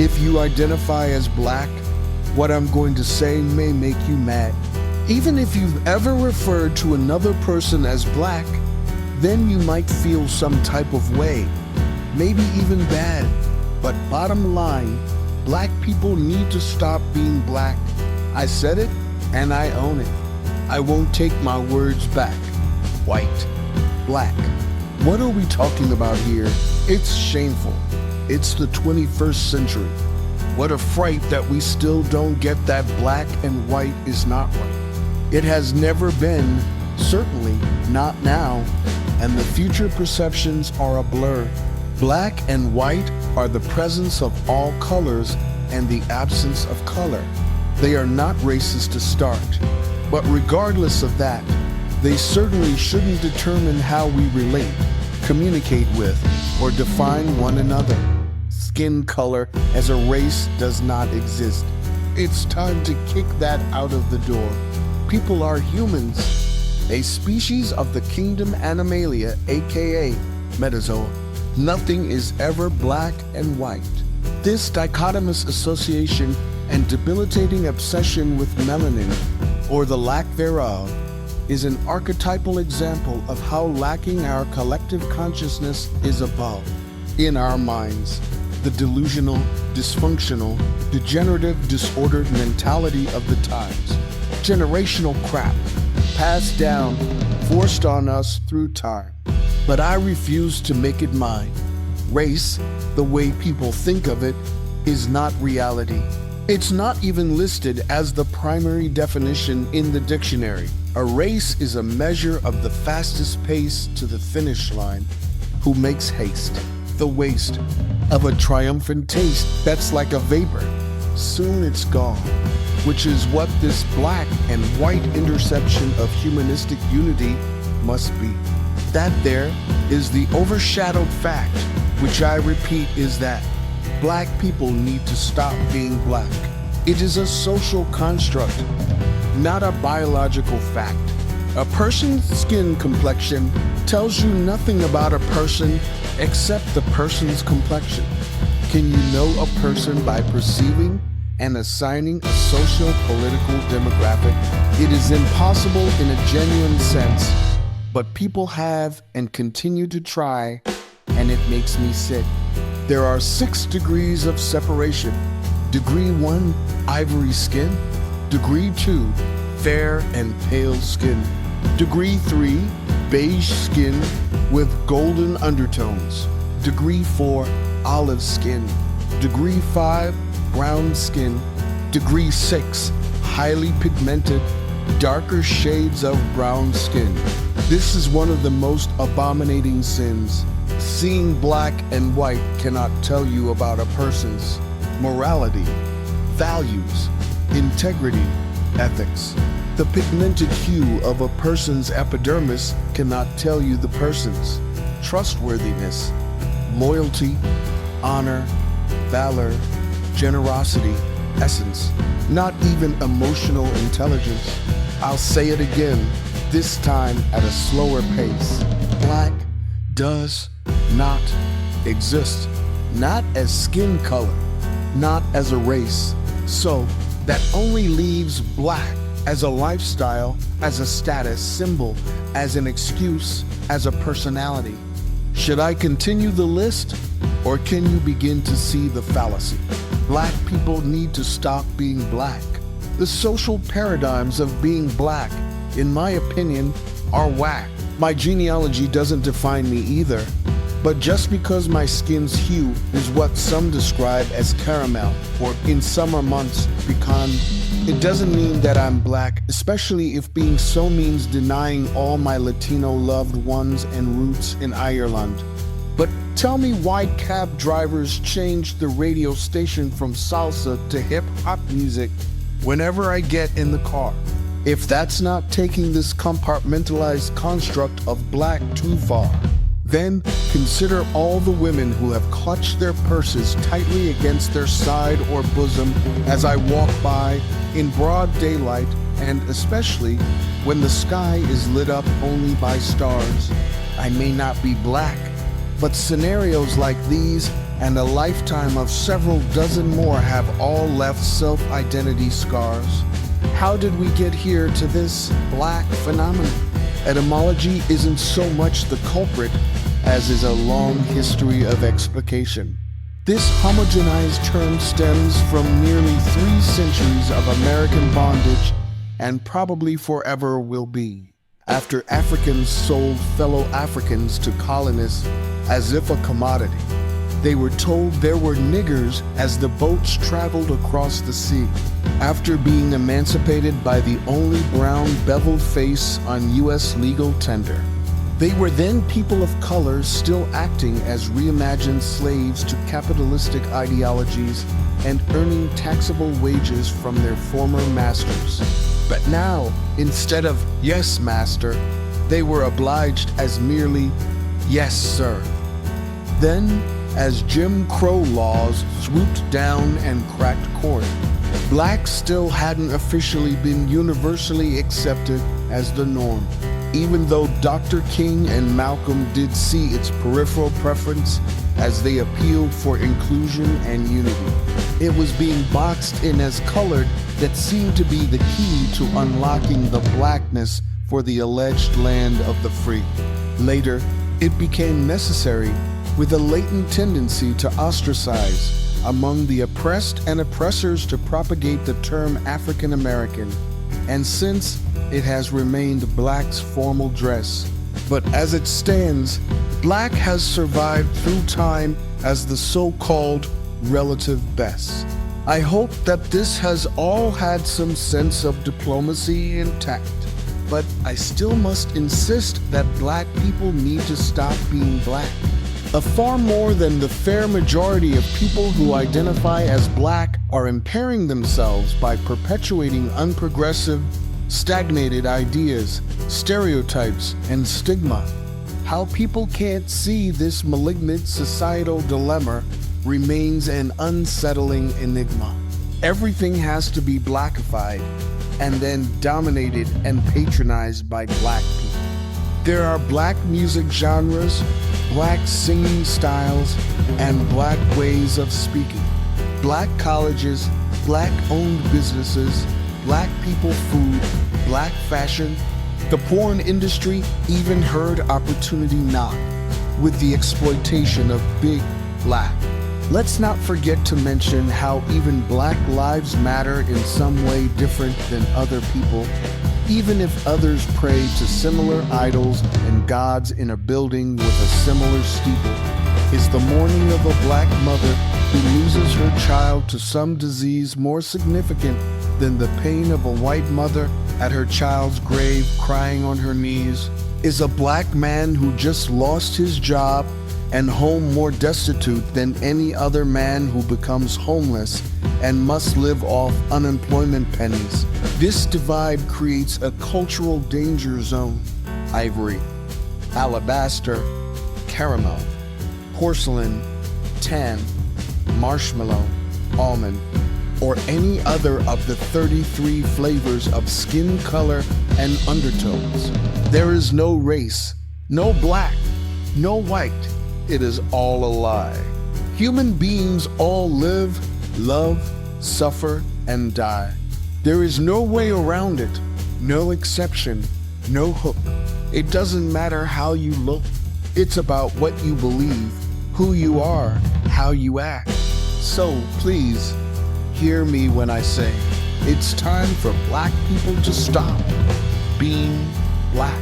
If you identify as black, what I'm going to say may make you mad. Even if you've ever referred to another person as black, then you might feel some type of way, maybe even bad. But bottom line, black people need to stop being black. I said it, and I own it. I won't take my words back. White, black. What are we talking about here? It's shameful. It's the 21st century. What a fright that we still don't get that black and white is not right. It has never been, certainly not now, and the future perceptions are a blur. Black and white are the presence of all colors and the absence of color. They are not racist to start, but regardless of that, they certainly shouldn't determine how we relate, communicate with, or define one another. Skin color as a race does not exist. It's time to kick that out of the door. People are humans, a species of the kingdom Animalia, aka Metazoa. Nothing is ever black and white. This dichotomous association and debilitating obsession with melanin, or the lack thereof, is an archetypal example of how lacking our collective consciousness is above, in our minds, the delusional, dysfunctional, degenerative, disordered mentality of the times. Generational crap, passed down, forced on us through time. But I refuse to make it mine. Race, the way people think of it, is not reality. It's not even listed as the primary definition in the dictionary. A race is a measure of the fastest pace to the finish line, who makes haste, the waste of a triumphant taste that's like a vapor. Soon it's gone, which is what this black and white intersection of humanistic unity must be. That there is the overshadowed fact, which I repeat is that black people need to stop being black. It is a social construct, not a biological fact. A person's skin complexion tells you nothing about a person except the person's complexion. Can you know a person by perceiving and assigning a social, political demographic? It is impossible in a genuine sense, but people have and continue to try, and it makes me sick. There are 6 degrees of separation. Degree 1, ivory skin. Degree 2, fair and pale skin. Degree 3, beige skin with golden undertones. Degree 4, olive skin. Degree 5, brown skin. Degree 6, highly pigmented, darker shades of brown skin. This is one of the most abominating sins. Seeing black and white cannot tell you about a person's morality, values, integrity, ethics. The pigmented hue of a person's epidermis cannot tell you the person's trustworthiness, loyalty, honor, valor, generosity, essence, not even emotional intelligence. I'll say it again, this time at a slower pace. Black does not exist, not as skin color, not as a race. So that only leaves black as a lifestyle, as a status symbol, as an excuse, as a personality. Should I continue the list, or can you begin to see the fallacy? Black people need to stop being black. The social paradigms of being black, in my opinion, are whack. My genealogy doesn't define me either, but just because my skin's hue is what some describe as caramel, or in summer months, pecan, it doesn't mean that I'm black, especially if being so means denying all my Latino loved ones and roots in Ireland. But tell me why cab drivers change the radio station from salsa to hip-hop music whenever I get in the car. If that's not taking this compartmentalized construct of black too far, then consider all the women who have clutched their purses tightly against their side or bosom as I walk by in broad daylight, and especially when the sky is lit up only by stars. I may not be black, but scenarios like these and a lifetime of several dozen more have all left self-identity scars. How did we get here to this black phenomenon? Etymology isn't so much the culprit as is a long history of explication. This homogenized term stems from nearly 3 centuries of American bondage and probably forever will be. After Africans sold fellow Africans to colonists as if a commodity, they were told there were niggers as the boats traveled across the sea. After being emancipated by the only brown beveled face on U.S. legal tender, they were then people of color still acting as reimagined slaves to capitalistic ideologies and earning taxable wages from their former masters. But now, instead of "yes, master," they were obliged as merely "yes, sir." Then, as Jim Crow laws swooped down and cracked court, blacks still hadn't officially been universally accepted as the norm. Even though Dr. King and Malcolm did see its peripheral preference as they appealed for inclusion and unity, it was being boxed in as colored that seemed to be the key to unlocking the blackness for the alleged land of the free. Later, it became necessary with a latent tendency to ostracize among the oppressed and oppressors to propagate the term African American, and since it has remained black's formal dress. But as it stands, black has survived through time as the so-called relative best. I hope that this has all had some sense of diplomacy intact, but I still must insist that black people need to stop being black. A far more than the fair majority of people who identify as black are impairing themselves by perpetuating unprogressive, stagnated ideas, stereotypes, and stigma. How people can't see this malignant societal dilemma remains an unsettling enigma. Everything has to be blackified and then dominated and patronized by black people. There are black music genres, black singing styles, and black ways of speaking. Black colleges, black-owned businesses, black people food, black fashion. The porn industry even heard opportunity knock with the exploitation of big black. Let's not forget to mention how even black lives matter in some way different than other people, even if others pray to similar idols and gods in a building with a similar steeple. Is the mourning of a black mother who loses her child to some disease more significant than the pain of a white mother at her child's grave crying on her knees? Is a black man who just lost his job and home more destitute than any other man who becomes homeless and must live off unemployment pennies? This divide creates a cultural danger zone. Ivory, alabaster, caramel, porcelain, tan, marshmallow, almond, or any other of the 33 flavors of skin color and undertones. There is no race, no black, no white. It is all a lie. Human beings all live, love, suffer, and die. There is no way around it, no exception, no hook. It doesn't matter how you look. It's about what you believe, who you are, how you act. So please, hear me when I say, it's time for black people to stop being black.